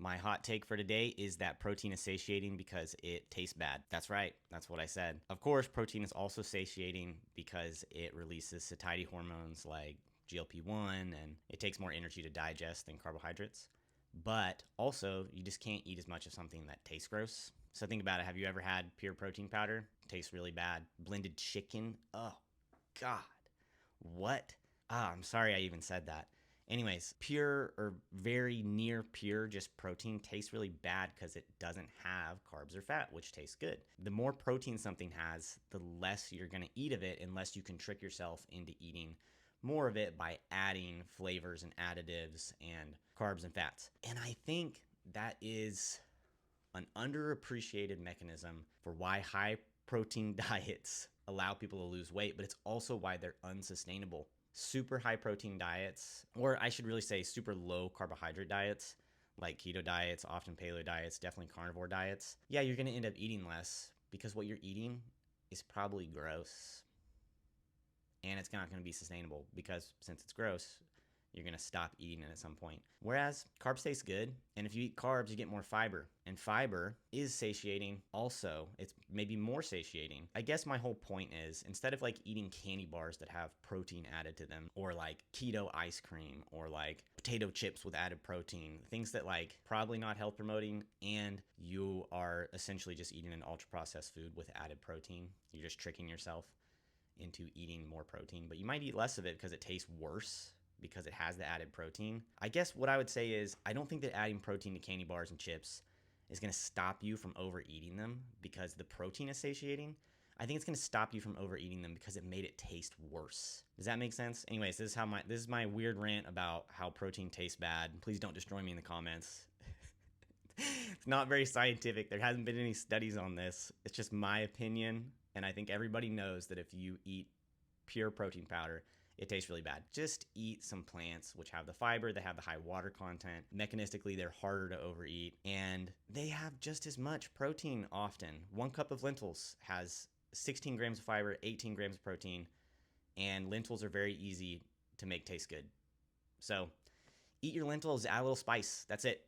My hot take for today is that protein is satiating because it tastes bad. That's right. That's what I said. Of course, protein is also satiating because it releases satiety hormones like GLP-1 and it takes more energy to digest than carbohydrates. But also, you just can't eat as much of something that tastes gross. So think about it. Have you ever had pure protein powder? It tastes really bad. Blended chicken? Oh, God. What? I'm sorry I even said that. Anyways, pure or very near pure just protein tastes really bad because it doesn't have carbs or fat, which tastes good. The more protein something has, the less you're going to eat of it unless you can trick yourself into eating more of it by adding flavors and additives and carbs and fats. And I think that is an underappreciated mechanism for why high protein diets allow people to lose weight, but it's also why they're unsustainable. Super high protein diets, or I should really say super low carbohydrate diets, like keto diets, often paleo diets, definitely carnivore diets. Yeah, you're going to end up eating less because what you're eating is probably gross and it's not going to be sustainable because since it's gross, you're going to stop eating it at some point. Whereas carbs taste good, and if you eat carbs, you get more fiber. And fiber is satiating also. It's maybe more satiating. I guess my whole point is instead of like eating candy bars that have protein added to them, or like keto ice cream, or like potato chips with added protein, things that like probably not health promoting, and you are essentially just eating an ultra processed food with added protein. You're just tricking yourself into eating more protein, but you might eat less of it because it tastes worse because it has the added protein. I guess what I would say is I don't think that adding protein to candy bars and chips is going to stop you from overeating them because the protein is satiating. I think it's going to stop you from overeating them because it made it taste worse. Does that make sense? Anyways, this is my weird rant about how protein tastes bad. Please don't destroy me in the comments. It's not very scientific. There hasn't been any studies on this. It's just my opinion, and I think everybody knows that if you eat pure protein powder, it tastes really bad. Just eat some plants which have the fiber, they have the high water content. Mechanistically, they're harder to overeat, and they have just as much protein often. 1 cup of lentils has 16 grams of fiber, 18 grams of protein, and lentils are very easy to make taste good. So eat your lentils, add a little spice. That's it.